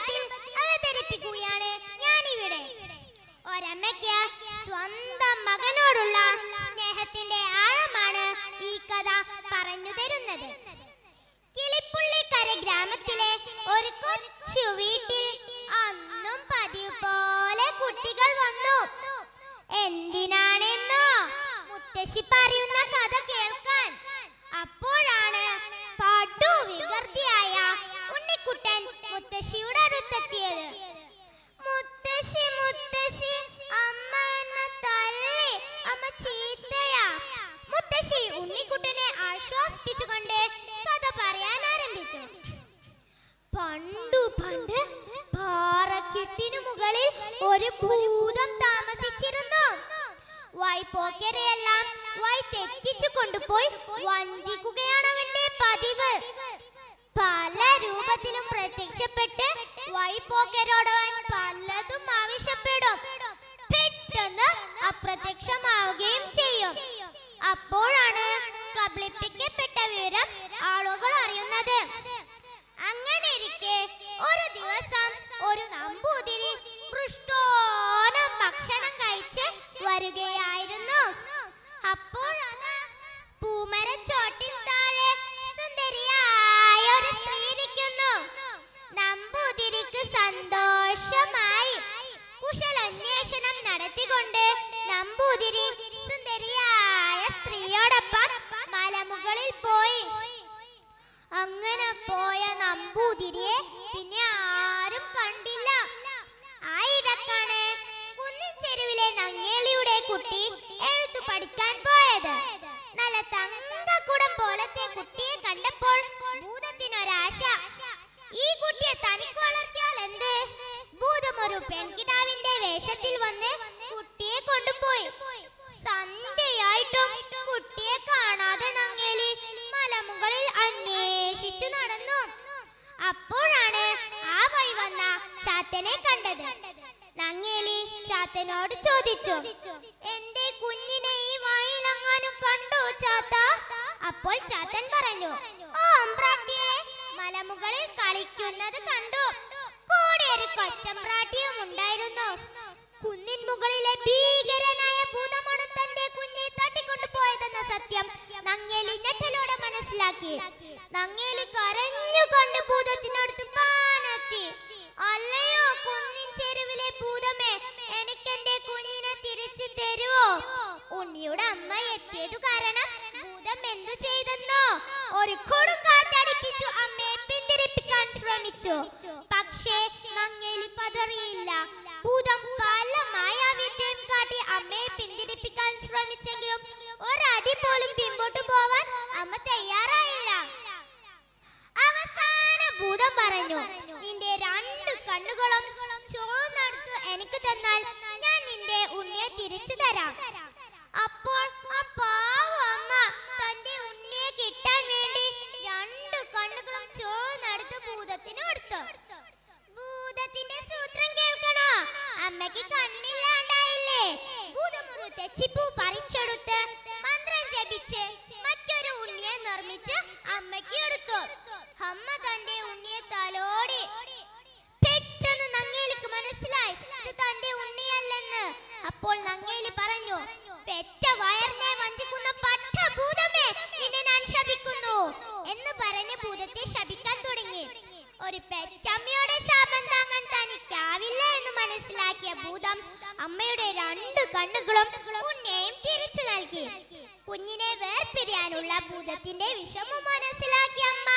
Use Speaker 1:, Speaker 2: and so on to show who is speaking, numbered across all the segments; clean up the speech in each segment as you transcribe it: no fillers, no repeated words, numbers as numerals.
Speaker 1: കഥാരൂപത്തിൽ അവതരിപ്പിക്കുകയാണ് ഞാനിവിടെ. ഒരമ്മയ്ക്ക് സ്വന്തം മകനോടുള്ള സ്നേഹത്തിന്റെ ആഴമാണ് ഈ കഥ പറഞ്ഞു തരുന്നത്. കിളിപ്പുള്ളിക്കര ഗ്രാമത്തിലെ ഒരു കൊച്ചു വീട്ടിൽ അന്നും പതിവ് പോലെ കുട്ടികൾ വന്നു. എന്തിനാണെന്നോ മുത്തശ്ശി പറയുന്ന കഥ കേൾക്കാൻ. അപ്പോഴാണ് പടു വികൃതിയായ ഉണ്ണിക്കുട്ടൻ മുത്തശ്ശിയുടെ അടുത്തെത്തിയത്. മുത്തശ്ശി മുത്തശ്ശി, അമ്മ എന്നെ തല്ലി, അമ്മ ചീത്തയാ. മുത്തശ്ശി ഉണ്ണിക്കുട്ടനെ ആശ്വസിപ്പിച്ചുകൊണ്ട് കഥ പറയാൻ ആരംഭിച്ചു. പണ്ട് പാറക്കെട്ടിനു മുകളിൽ ഒരു ഭൂതം താമസിച്ചിരുന്നു. വഴിപോക്കരെയെല്ലാം വഴി തെറ്റിച്ചു കൊണ്ടുപോയി വഞ്ചിക്കുകയാണ് അവന്റെ പതിവ്. പല രൂപത്തിലും പ്രത്യക്ഷപ്പെട്ട് വഴിപോക്കരോട് പലതും ആവശ്യപ്പെടും. പെട്ടെന്ന് അപ്രത്യക്ഷമാവുകയും ചെയ്യും. അപ്പോഴാണ് കബളിപ്പിക്കപ്പെട്ട വിവരം ആളുകൾ അറിയുന്നത്. അങ്ങനെയിരിക്കെ ഒരു ദിവസം ഒരു നമ്പൂതിരി പൃഷ്ടോനം ഭക്ഷണം കഴിച്ച് വരികയായിരുന്നു. അപ്പോഴത് പൂമരച്ചോട്ടിൽ താഴെ സുന്ദരിയായ ഒരു സ്ത്രീ ഇരിക്കുന്നു. നമ്പൂതിരിക്ക് സന്തോഷമായി. കുശലാന്വേഷണം നടത്തിക്കൊണ്ട് നമ്പൂതിരി സുന്ദരിയായ സ്ത്രീയോടൊപ്പം മലമുകളിൽ പോയി. അങ്ങനെ പോയ നമ്പൂതിരിയെ പിന്നെ ആരും കണ്ടില്ല. ആയിടക്കാണ് കുന്നിൻ ചെരുവിലെ നങ്ങേലിയുടെ കുട്ടി എഴുത്തു പഠിക്കാൻ പോയത്. നല്ല തങ്കക്കുടം പോലത്തെ കുട്ടിയെ കണ്ടപ്പോൾ ഭൂതത്തിനൊരാശ. ഈ കുട്ടിയെ തനിക്ക് വളർത്തിയാൽ എന്ത്? ഭൂതം ഒരു പെൺകിടാവിന്റെ വേഷത്തിൽ വന്ന് കുട്ടിയെ കൊണ്ടുപോയി. സന്ധ്യയായിട്ടും കുട്ടിയെ കാണാതെ നങ്ങേലി മലമുകളിൽ അന്വേഷിച്ചു നടന്നു. അപ്പോഴാണ് ആ വഴി വന്ന ചാത്തനെ കണ്ടത്. നങ്ങേലി ചാത്തനോട് ചോദിച്ചു, എന്റെ കുഞ്ഞിനെ ഈ വഴിയിലെങ്ങാനും കണ്ടോ ചാത്ത? അപ്പോൾ ചാത്തൻ പറഞ്ഞു, ഓമ്പ്രാട്ടിയെ മലമുകളിൽ കളിക്കുന്നത് കണ്ടു. കൂടെ ഒരു കൊച്ചമ്പ്രാട്ടിയും ഉണ്ടായിരുന്നു. കുന്നിൻ മുകളിലെ ഭീകരനായ ഭൂതമാണ് തന്റെ കുഞ്ഞെ തട്ടിക്കൊണ്ടുപോയതെന്ന സത്യം നങ്ങേലി ഞെട്ടലോടെ മനസ്സിലാക്കി. നങ്ങേലി കരഞ്ഞുകൊണ്ട് ഭൂതത്തിനടുത്ത് പാനെത്തി. അല്ലയോ കുന്നിൻ ചെരുവിലെ ഭൂതമേ, എനിക്കെന്റെ കുഞ്ഞിനെ തിരിച്ചു തരുവോ? ഉണ്ണിയുടെ അമ്മ എത്തിയതു കാരണം ഭൂതം എന്തു ചെയ്തെന്നോ? ഒരു കൊടുങ്കാറ്റടിപ്പിച്ചു അമ്മയെ പിന്തിരിപ്പിക്കാൻ ശ്രമിച്ചു. പക്ഷേ നങ്ങേലി പതറിയില്ല. ഭൂതം പല മായാവിദ്യയും കാട്ടി അമ്മയെ പിന്തിരിപ്പിക്കാൻ ശ്രമിച്ചെങ്കിലും ഒരടി പോലും പിമ്പോട്ട് പോവാൻ അമ്മ തയ്യാറായില്ല. അവസാന ഭൂതം പറഞ്ഞു, നിന്റെ രണ്ട് കണ്ണുകളും ചുവന്നെടുത്ത് എനിക്ക് തന്നാൽ ഞാൻ നിന്റെ ഉണ്ണിയെ തിരിച്ചു തരാം. അപ്പോൾ ആ പാവ അമ്മ തന്റെ ഉണ്ണിയെ കിട്ടാൻ വേണ്ടി രണ്ട് കണ്ണുകളും ചുവന്നെടുത്ത് ഭൂതത്തിന് കൊടുത്തു. ഭൂതത്തിന്റെ സൂത്രം കേൾക്കണോ? അമ്മയ്ക്ക് കണ്ണില്ലാണ്ടായില്ലേ? ഭൂതം ഒരു തെച്ചിപ്പൂ പറിച്ചെടുത്ത് മന്ത്രം ജപിച്ച് മറ്റൊരു ഉണ്ണിയെ നിർമ്മിച്ച് അമ്മയ്ക്ക് എടുത്തു. അമ്മ തന്റെ ഉണ്ണിയെ തലോടി. പെട്ടെന്ന് നങ്ങേലിക്ക് മനസ്സിലായി ഇത് തന്റെ ഉണ്ണിയല്ലെന്ന്. അപ്പോൾ നങ്ങേലി പറഞ്ഞു, പെറ്റ വയറിനെ വഞ്ചിക്കുന്ന പട്ടഭൂതമേ, നിന്നെ ഞാൻ ശപിക്കുന്നു എന്ന് പറഞ്ഞ് ഭൂതത്തെ ശപിക്കാൻ തുടങ്ങി. ഒരു പെറ്റമ്മയുടെ ശാപം താങ്ങാൻ തനിക്കാവില്ല എന്ന് മനസ്സിലാക്കിയ ഭൂതം അമ്മയുടെ രണ്ട് കണ്ണുകളും ഉണ്ണിയെയും തിരിച്ചു നൽകി. കുഞ്ഞിനെ വേർപിരിയാനുള്ള ഭൂതത്തിന്റെ വിഷമം മനസ്സിലാക്കിയ അമ്മ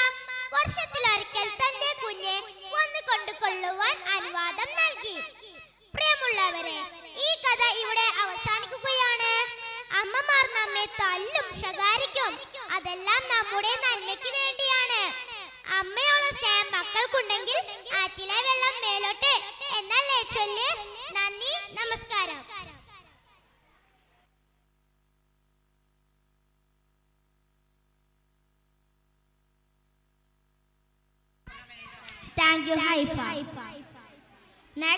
Speaker 1: വർഷത്തിലൊരിക്കൽ തന്റെ കുഞ്ഞെ വന്നു കൊണ്ടുകൊള്ളുവാൻ അനുവാദം നൽകി. പ്രിയമുള്ളവരെ, ഈ കഥ ഇവിടെ അവസാനിക്കുകയാണ്. അമ്മമാർ നമ്മെ തല്ലും ശകാരിക്കും. അതെല്ലാം നമ്മുടെ നന്മയ്ക്ക് വേണ്ടിയാണ്. അമ്മയോളം സ്നേഹം മക്കൾക്കുണ്ടെങ്കിൽ ആറ്റിലെ വെള്ളം മേലോട്ട് എന്നല്ലേ ചൊല്ല്. നന്ദി, നമസ്കാരം. Thank you. High five. Next.